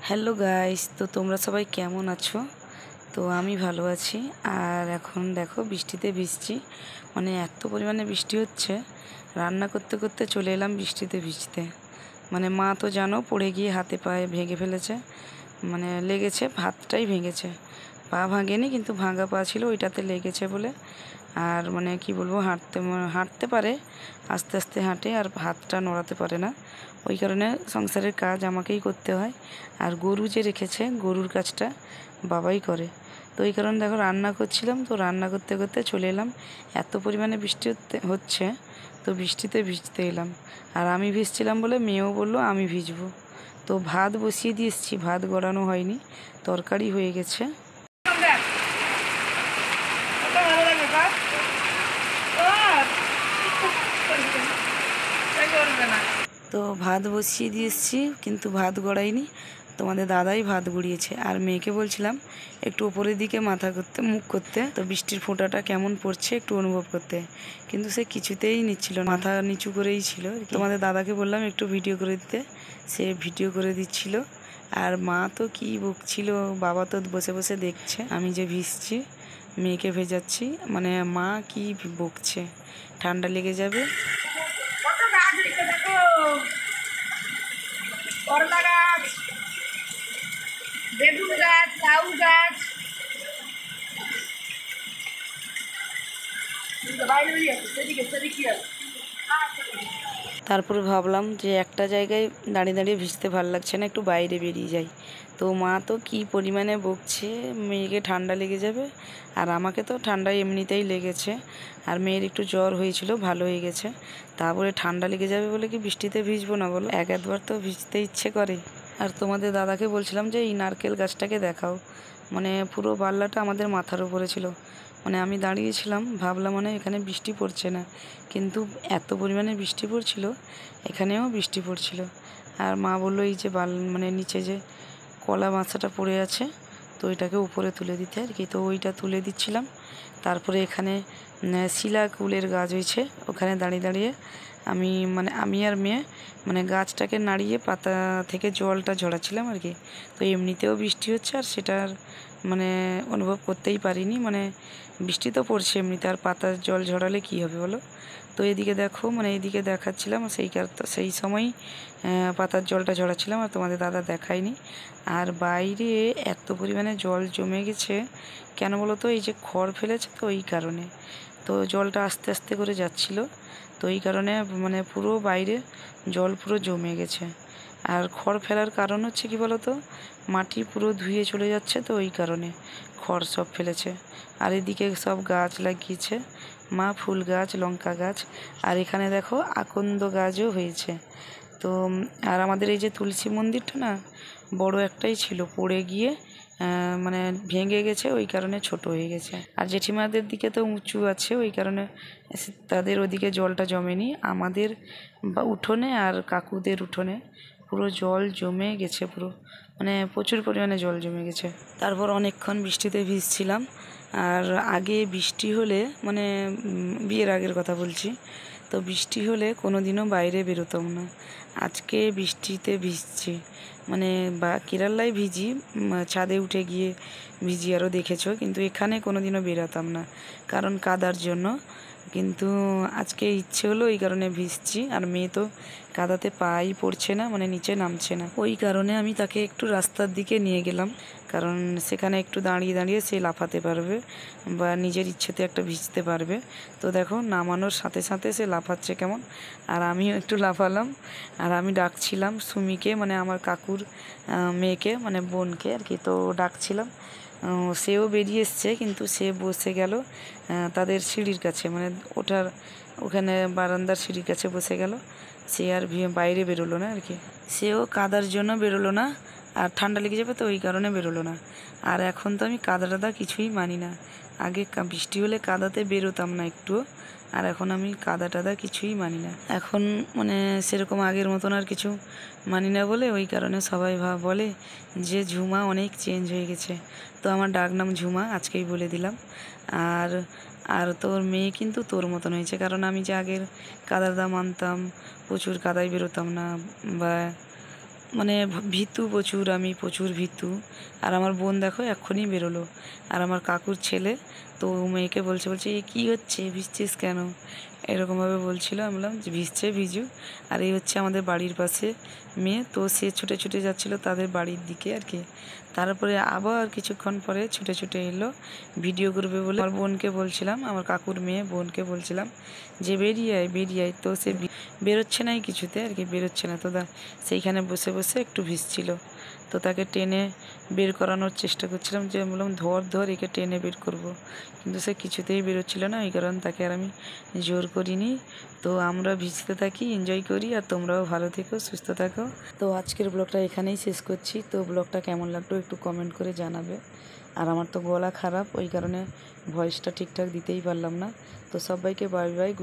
Hello guys, তো তোমরা সবাই কেমন আছো? তো আমি ভালো আছি। আর এখন দেখো বৃষ্টিতে ভিজছি, মানে এত পরিমাণে বৃষ্টি হচ্ছে, রান্না করতে করতে চলে এলাম বৃষ্টিতে ভিজতে। মানে মা তো জানো পড়ে গিয়ে হাতে পায়ে ভেঙে ফেলেছে, মানে লেগেছে, হাতটাই ভেঙেছে, পা ভাঙেনি কিন্তু ভাঙা পা ছিল ওইটাতে লেগেছে বলে। আর মানে কি বলবো, হাঁটতে পারে, আস্তে আস্তে হাঁটে, আর হাতটা নড়াতে পারে না। ওই কারণে সংসারের কাজ আমাকেই করতে হয়। আর গরু যে রেখেছে, গরুর কাজটা বাবাই করে। তো এই কারণে দেখো রান্না করছিলাম, তো রান্না করতে করতে চলে এলাম। এত পরিমাণে বৃষ্টি হচ্ছে, তো বৃষ্টিতে ভিজতে এলাম। আর আমি ভিজছিলাম বলে মেয়েও বললো আমি ভিজবো। তো ভাত বসিয়ে দিয়ে এসেছি, ভাত গড়ানো হয়নি, তরকারি হয়ে গেছে। তো ভাত বসিয়ে দিয়ে এসেছি, কিন্তু ভাত গড়াইনি, তোমাদের দাদাই ভাত গড়িয়েছে। আর মেয়েকে বলছিলাম একটু উপরের দিকে মাথা করতে, মুখ করতে, তো বৃষ্টির ফোঁটাটা কেমন পড়ছে একটু অনুভব করতে, কিন্তু সে কিছুতেই নিচ্ছিল না, মাথা নিচু করেই ছিল। তোমাদের দাদাকে বললাম একটু ভিডিও করে দিতে, সে ভিডিও করে দিচ্ছিল। আর মা তো কি বকছিল, বাবা তো বসে বসে দেখছে আমি যে ভিজছি, মেয়েকে ভেজাচ্ছি, মানে মা কি বকছে, ঠান্ডা লেগে যাবে। করলা গাছ, বেগুন গাছ, লাউ গাছ, তারপরে ভাবলাম যে একটা জায়গায় দাঁড়িয়ে দাঁড়িয়ে ভিজতে ভালো লাগছে না, একটু বাইরে বেরিয়ে যাই। তো মা তো কি পরিমাণে বকছে, মেয়েকে ঠান্ডা লেগে যাবে, আর আমাকে তো ঠান্ডা এমনিতেই লেগেছে, আর মেয়ের একটু জ্বর হয়েছিল, ভালো হয়ে গেছে। তারপরে ঠান্ডা লেগে যাবে বলে কি বৃষ্টিতে ভিজবো না বলো, এক একবার তো ভিজতে ইচ্ছে করে। আর তোমাদের দাদাকে বলছিলাম যে এই নারকেল গাছটাকে দেখাও, মানে পুরো বাল্লাটা আমাদের মাথার উপরে ছিল। মানে আমি দাঁড়িয়েছিলাম, ভাবলাম মানে এখানে বৃষ্টি পড়ছে না, কিন্তু এত পরিমাণে বৃষ্টি পড়ছিল, এখানেও বৃষ্টি পড়ছিল। আর মা বললো এই যে মানে নিচে যে কলা মাছাটা পড়ে আছে, তো ওইটাকে উপরে তুলে দিতে আর কি, তো ওইটা তুলে দিচ্ছিলাম। তারপরে এখানে শিলা কুলের গাছ হয়েছে, ওখানে দাঁড়িয়ে দাঁড়িয়ে আমি আর মেয়ে মানে গাছটাকে নাড়িয়ে পাতা থেকে জলটা ঝরাচ্ছিলাম আর কি। তো এমনিতেও বৃষ্টি হচ্ছে, আর সেটার মানে অনুভব করতেই পারিনি, মানে বৃষ্টি তো পড়ছে এমনিতে, আর পাতার জল ঝরালে কী হবে বলো। তো এদিকে দেখো, মানে এইদিকে দেখাচ্ছিলাম, সেই সময়ই পাতার জলটা ঝরাচ্ছিলাম, আর তোমাদের দাদা দেখায়নি। আর বাইরে এত পরিমাণে জল জমে গেছে কেন বলো তো, এই যে খড় ফেলেছে তো ওই কারণে, তো জলটা আস্তে আস্তে করে যাচ্ছিল, তো এই কারণে মানে পুরো বাইরে জল পুরো জমে গেছে। আর খড় ফেলার কারণ হচ্ছে কি বলো তো, মাটি পুরো ধুয়ে চলে যাচ্ছে, তো ওই কারণে খড় সব ফেলেছে। আর এদিকে সব গাছ লাগিয়েছে মা, ফুল গাছ, লঙ্কা গাছ, আর এখানে দেখো আকন্দ গাছও হয়েছে। তো আর আমাদের এই যে তুলসী মন্দিরটা না, বড় একটাই ছিল, পড়ে গিয়ে মানে ভেঙে গেছে, ওই কারণে ছোট হয়ে গেছে। আর জেঠিমাদের দিকে তো উঁচু আছে, ওই কারণে তাদের ওদিকে জলটা জমেনি, আমাদের বা উঠোনে আর কাকুদের উঠোনে পুরো জল জমে গেছে, পুরো মানে প্রচুর পরিমাণে জল জমে গেছে। তারপর অনেকক্ষণ বৃষ্টিতে ভিজছিলাম। আর আগে বৃষ্টি হলে, মানে বিয়ের আগের কথা বলছি, তো বৃষ্টি হলে কোনো দিনও বাইরে বেরোতাম না। আজকে বৃষ্টিতে ভিজছি, মানে বা কেরালায় ভিজি, ছাদে উঠে গিয়ে ভিজি, আরও দেখেছো, কিন্তু এখানে কোনো দিনও বেরোতাম না কারণ কাদার জন্য। কিন্তু আজকে ইচ্ছে হলো, এই কারণে ভিজছি। আর মেয়ে তো কাদাতে পাই পড়ছে না, মানে নিচে নামছে না, ওই কারণে আমি তাকে একটু রাস্তার দিকে নিয়ে গেলাম, কারণ সেখানে একটু দাঁড়িয়ে দাঁড়িয়ে সে লাফাতে পারবে বা নিজের ইচ্ছেতে একটা ভিজতে পারবে। তো দেখো নামানোর সাথে সাথে সে লাফাচ্ছে কেমন, আর আমিও একটু লাফালাম। আর আমি ডাকছিলাম সুমিকে, মানে আমার কাকুর মেয়েকে, মানে বোনকে আর কি, তো ডাকছিলাম। সেও বেরিয়ে এসছে, কিন্তু সে বসে গেল তাদের সিঁড়ির কাছে, মানে ওখানে বারান্দার সিঁড়ির কাছে বসে গেল, সে আর বাইরে বেরোলো না আর কি। সেও কাদার জন্য বেরোলো না, আর ঠান্ডা লেগে যাবে তো ওই কারণে বেরোলো না। আর এখন তো আমি কাদা টাদা কিছুই মানি না, আগে বৃষ্টি হলে কাদাতে বেরোতাম না একটুও, আর এখন আমি কাদা টাদা কিছুই মানি না। এখন মানে সেরকম আগের মতন আর কিছু মানি না বলে, ওই কারণে সবাই বলে যে ঝুমা অনেক চেঞ্জ হয়ে গেছে। তো আমার ডাক নাম ঝুমা, আজকেই বলে দিলাম। আর আর তোর মেয়ে কিন্তু তোর মতন হয়েছে, কারণ আমি যে আগের কাদা মানতাম, প্রচুর কাদায় বেরোতাম না, বা মানে ভীতু প্রচুর, আমি প্রচুর ভীতু। আর আমার বোন দেখো এক্ষুনি বেরোলো, আর আমার কাকুর ছেলে তো মেয়েকে বলছে এ কী হচ্ছে, ভিজছিস কেন, এরকমভাবে বলছিল। আমি বললাম যে ভিজছে ভিজুক। আর এই হচ্ছে আমাদের বাড়ির পাশে মেয়ে, তো সে ছুটে ছুটে যাচ্ছিলো তাদের বাড়ির দিকে আর কি। তারপরে আবার কিছুক্ষণ পরে ছুটে ছুটে এলো ভিডিও করবে বলে। আমার বোনকে বলছিলাম, আমার কাকুর মেয়ে বোনকে বলছিলাম যে বেরিয়ে আয়, তো সে বেরোচ্ছে নাই কিছুতে আর কি, বেরোচ্ছে না। তো সেইখানে বসে বসে একটু ভিজছিল, তো তাকে টেনে বের করানোর চেষ্টা করছিলাম, যে বললাম ধর একে টেনে বের করব, কিন্তু সে কিছুতেই বেরোচ্ছিল না। ওই কারণে তাকে আর আমি জোর করিনি। তো আমরা ভিজতে থাকি, এনজয় করি, আর তোমরাও ভালো থেকো, সুস্থ থাকো। তো আজকের ব্লগটা এখানেই শেষ করছি। তো ব্লগটা কেমন লাগলো একটু কমেন্ট করে জানাবে। আর আমার তো গলা খারাপ, ওই কারণে ভয়েসটা ঠিকঠাক দিতেই পারলাম না। তো সবাইকে বাই বাই।